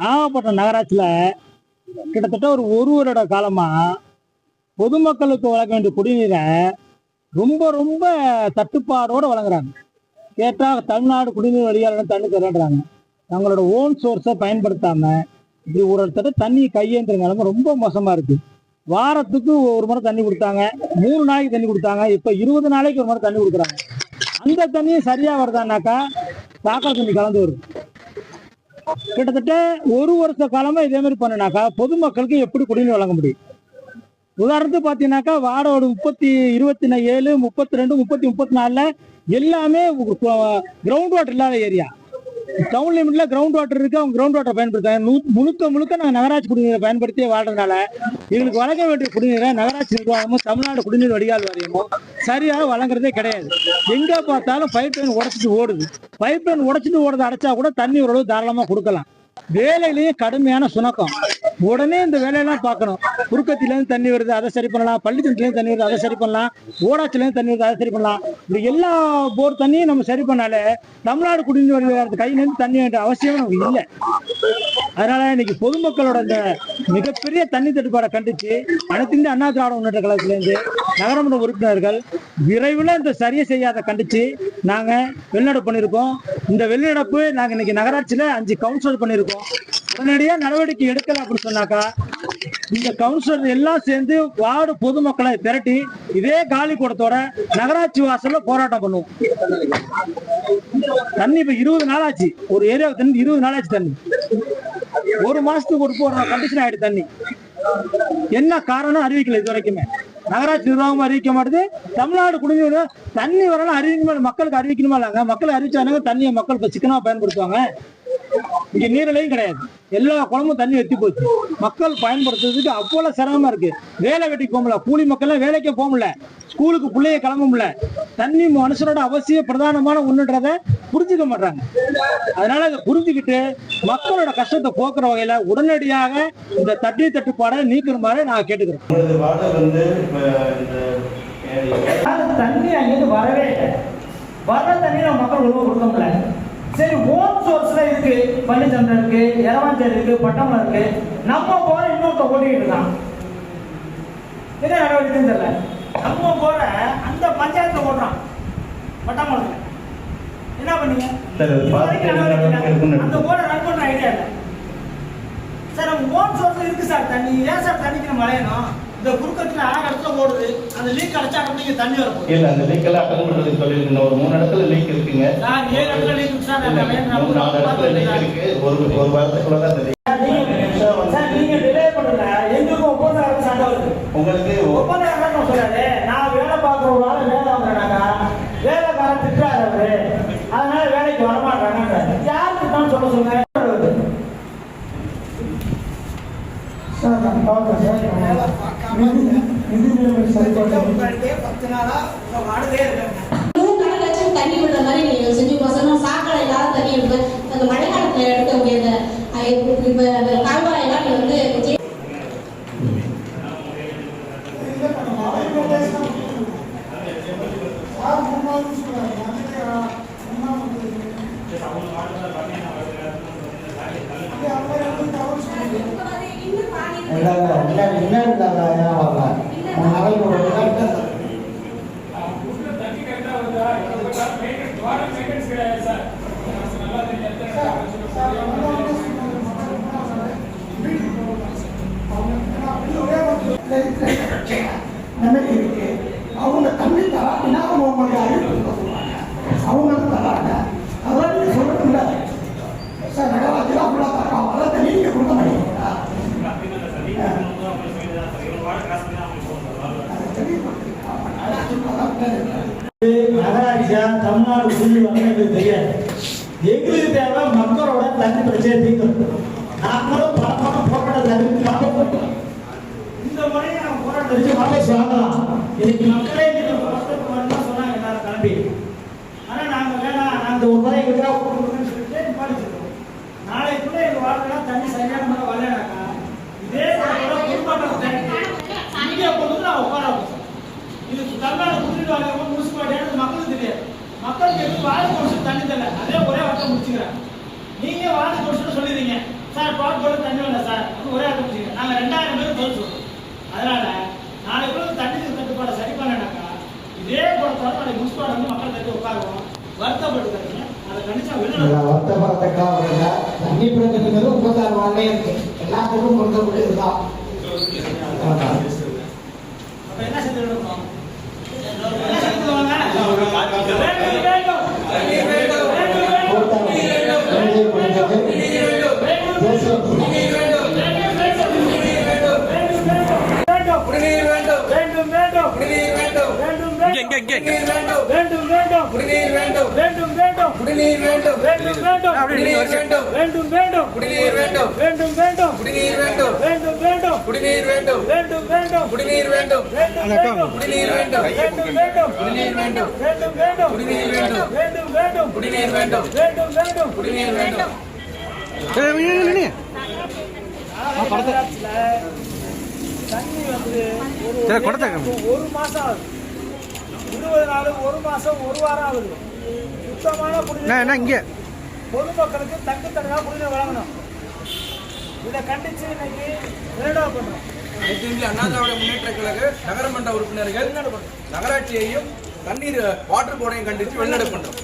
நாகப்பட்டினம் நகராட்சியில் கிட்டத்தட்ட ஒரு வருட காலமாக பொதுமக்களுக்கு வழங்க வேண்டிய குடிநீரை ரொம்ப ரொம்ப தட்டுப்பாடோடு வழங்குறாங்க. கேட்டால் தமிழ்நாடு குடிநீர் வடிகால் தண்ணி தரேன்றாங்க. தங்களோட ஓன் சோர்ஸை பயன்படுத்தாமல் இப்படி ஒருத்தர் தண்ணி கையேந்திர நிலைமை ரொம்ப மோசமாக இருக்குது. வாரத்துக்கு ஒரு முறை தண்ணி கொடுத்தாங்க, 3 நாளைக்கு தண்ணி கொடுத்தாங்க, இப்போ 20 நாளைக்கு ஒரு முறை தண்ணி கொடுக்குறாங்க. அந்த தண்ணியும் சரியாக வருதானாக்கா சாக்கடை தண்ணி கலந்து வருது. கிட்டத்தட்ட ஒரு வருஷ காலமாக இதே மாதிரி பண்ணினாக்கா பொதுமக்களுக்கு எப்படி குடிநீர் வழங்க முடியும்? உதாரணத்துக்கு பார்த்தீங்கன்னாக்கா வார்டு 27, 32, 34 எல்லாமே கிரவுண்ட் வாட்டர் இல்லாத ஏரியா. டவுன் லிமிட்ல கிரவுண்ட் வாட்டர் இருக்கு, அவங்க கிரவுண்ட் வாட்டர் பயன்படுத்தாங்க. முழுக்க நாங்கள் நகராட்சி குடிநீரை பயன்படுத்தியே வாழ்றதுனால எங்களுக்கு வழங்க வேண்டிய குடிநீரை நகராட்சி நிர்வாகமும் தமிழ்நாடு குடிநீர் வடிகால் வாரியமும் சரியாக வழங்குறதே கிடையாது. எங்கே பார்த்தாலும் பைப் லைன் உடைச்சிட்டு ஓடுது. பைப் லைன் உடைச்சிட்டு ஓடுறது அடைச்சா கூட தண்ணி ஓரளவு தாராளமாக கொடுக்கலாம். வேலையிலேயும் கடுமையான சுணக்கம். உடனே இந்த வேலையெல்லாம் பார்க்கணும். குறுக்கத்திலேருந்து தண்ணி வருது, அதை சரி பண்ணலாம். பள்ளிக்கூடத்துலேருந்து தண்ணி வருது, அதை சரி பண்ணலாம். ஊராட்சியிலேருந்து தண்ணி வருது, அதை சரி பண்ணலாம். இப்படி எல்லா போர் தண்ணியும் நம்ம சரி பண்ணாலே தமிழ்நாடு குடிநீர் கையிலேருந்து தண்ணி வேண்டிய அவசியம் நமக்கு இல்லை. அதனால இன்னைக்கு பொதுமக்களோட இந்த மிகப்பெரிய தண்ணி தட்டுப்பாடை கண்டிச்சு அனைத்து இந்திய அண்ணா திராவிட முன்னேற்ற கழகத்திலேருந்து நகரமன்ற உறுப்பினர்கள் விரைவில் இந்த சரியை செய்யாத கண்டிச்சு நாங்கள் வெளிநடப்பு பண்ணியிருக்கோம். இந்த வெளிநடப்பு நாங்கள் இன்னைக்கு நகராட்சியில் 5 கவுன்சிலர் பண்ணியிருக்கோம். உடனடியாக நடவடிக்கை எடுக்கல அப்படின்னு சொன்னாக்கா இந்த கவுன்சிலர் எல்லாம் சேர்ந்து வார்டு பொதுமக்களை திரட்டி இதே காலி கூடத்தோட நகராட்சி வாசல்ல போராட்டம் பண்ணுவோம். தண்ணி இப்ப 20 நாள் ஆச்சு. ஒரு ஏரியாவுக்கு தண்ணி 20 நாள் ஆச்சு. தண்ணி ஒரு மாசத்துக்கு ஒரு கண்டிஷன் ஆயிடுச்சு. தண்ணி என்ன காரணம் அறிவிக்கல இது வரைக்குமே. நகராட்சி நிர்வாகம் அறிவிக்க மாட்டேது. தமிழ்நாடு குடிநீர் தண்ணி வரலாம் அறிவிக்கணுமா, மக்களுக்கு அறிவிக்கணுமா இல்லைங்க? மக்களுக்கு அறிவிச்சாங்க தண்ணியை மக்கள் சிக்கனமா பயன்படுத்துவாங்க. இங்க நீரிலையும் கிடையாது. எல்லா குளமும் தண்ணி எத்தி போச்சு. மக்கள் பயன்படுத்துறதுக்கு அவ்வளவு சிரமமா இருக்கு. வேலை வெட்டிக்கு போகல, கூலி மக்கள் வேலைக்கே போக முடியல, ஸ்கூலுக்கு பிள்ளைய கிளம்ப முடியல. தண்ணி மனுஷனோட அவசிய பிரதானமான ஒண்ணுன்றத புரிஞ்சுக்க மாட்டாங்க. அதனால இதை புரிஞ்சுக்கிட்டு மக்களோட கஷ்டத்தை போக்குற வகையில உடனடியாக இந்த தண்ணி தட்டுப்பாடை நீக்கணுமாறு நான் கேட்டுக்கிறோம். தண்ணி அங்கிருந்து வரவே இல்லை. வர தண்ணி நம்ம மக்கள் ஒழுங்கு கொடுக்க முடியல. சரி, ஓன் சோர்ஸ்ல இருக்கு, பள்ளிச்சந்திரன் இருக்கு, எரவாஞ்சேரி இருக்கு, பட்டமலை இருக்கு. நம்ம போற இன்னொருத்த ஓட்டிக்கிட்டு இருக்கான். என்ன நடவடிக்கைன்னு தெரியல. நம்ம போற அந்த பஞ்சாயத்துல ஓடுறான் பட்டமலை. என்ன பண்ணீங்க? அந்த போர்டை ரன் பண்ற ஐடியா இல்லை சார். நம்ம ஓன் சோர்ஸ்ல இருக்கு சார் தண்ணி. ஏன் சார் தண்ணிக்கு நம்ம மழையணும்? இந்த குறுக்கத்துல இடத்துல ஓடுது, அந்த லீக் அடைச்சா நீங்க தண்ணி வரும். இல்ல, அந்த லீக் எல்லாம் அட்டன் பண்றதுக்கு சொல்லிருக்கீங்க. ஒரு 3 இடத்துல லீக் இருக்குங்க சார். 7 இடத்துல லீக் இருக்கு சார். 4 இடத்துல லீக் இருக்கு. ஒரு வாரத்துக்குள்ள தான் அந்த லீக் சார். நீங்க டிலே பண்ணல. எங்களுக்கு ஒப்பந்தம் சண்டை வருது. உங்களுக்கு ஒப்பந்தம் என்ன சொல்றாரு? நான் வேலை பார்க்குற ஒரு ஆள் வேலை வாங்குறேனாக்கா வேலைக்காரன் திட்டுறாரு அவரு, அதனால வேலைக்கு வரமாட்டாங்க. யாருக்கு தான் சொல்ல சொல்லுங்க. தண்ணி விடுற மாதிரி நீங்க செஞ்சு போசணும். சாக்கடை இல்லாத தண்ணி எடுத்து அந்த மழை காலத்துல எடுக்க முடியாத கால்வாய் எல்லாம் நீங்க வந்து அவங்க தண்ணி தராட்டினா அவங்க தராங்க. அதெல்லாம் நீங்க சொல்றது இல்லை சார். நகராட்சியில் அப்படிலாம் தராங்க. அதெல்லாம் தண்ணி நீங்க கொடுக்க மாட்டீங்களா? நகராட்சியா தமிழ்நாடு குடிநீர் வந்து தெரியாது. எங்களுக்கு தேவை மக்களோட தண்ணி பிரச்சனை தீர்க்கணும். நாங்களும் பணம் போராட்ட தண்ணி இந்த முறையை நம்ம போராட்டம் வச்சு மழை சொல்லலாம். இன்னைக்கு மக்களே சொன்னாங்க எல்லாரும் கிளம்பி. ஆனா நாங்க வேணாம், நாங்க ஒரு முறை கொடுக்குறேன்னு சொல்லிட்டு பாதிச்சிருக்கோம். நாளைக்குள்ள எங்க வாழ்க்கையெல்லாம் தண்ணி சரியான முறை வரலனாக்கா இதே குடும்பத்தை இந்தியா பொழுது நான் உட்கார இது தமிழ்நாடு குடிநீர் வாரியம் முனிசிபாலிட்டி மக்களுக்கு தெரியாது. மக்களுக்கு எதுவும் வார்டு கவுன்சில் தண்ணி தரல. அதே ஒரே வட்டம் முடிச்சுக்கிறேன். நீங்க வார்டு கவுன்சில் சொல்லிடுறீங்க. சார் பாட்டு தண்ணி வரல சார் ஒரே ஆட்டம் முடிச்சுங்க. நாங்கள் 2000 பேர் பதில் சொல்றோம். அதனால நாளைக்குள்ள தண்ணி தட்டுப்பாடை சரி பண்ணனாக்கா இதே பொறுத்தவரை நாளைக்கு முனிசிபாலிட்டி வந்து மக்கள் தட்டி உட்காருவோம். வருத்தப்பட்டு அதை கண்டிச்சா வெளியில வருத்தப்படத்தக்க தண்ணி பிரச்சனைங்கிறது உபகார வாழ்வே இருக்கு. எல்லாத்துக்கும் பொருத்தக்கூடியதுதான். அப்ப என்ன செஞ்சிருக்கோம்? என்ன செஞ்சிருவாங்க? வேண்டும் வேண்டும் தேசிய தண்ணி வந்து ஒரு மாசம் ஆகுது, 20 நாள், ஒரு மாசம், ஒரு வாரம் ஆகுது. சுத்தமான குடிநீர் இங்க பொதுமக்களுக்கு தங்கு தனியாக குடிநீர் வழங்கணும். இதை கண்டிச்சு இன்னைக்கு வெளிநடப்பு பண்றோம். அனைத்து இந்திய அண்ணா திராவிட முன்னேற்ற கழக நகரமன்ற உறுப்பினர்கள் நகராட்சியையும் தண்ணீர் வாட்டர் போர்டையும் கண்டித்து வெளிநடப்பு பண்றோம்.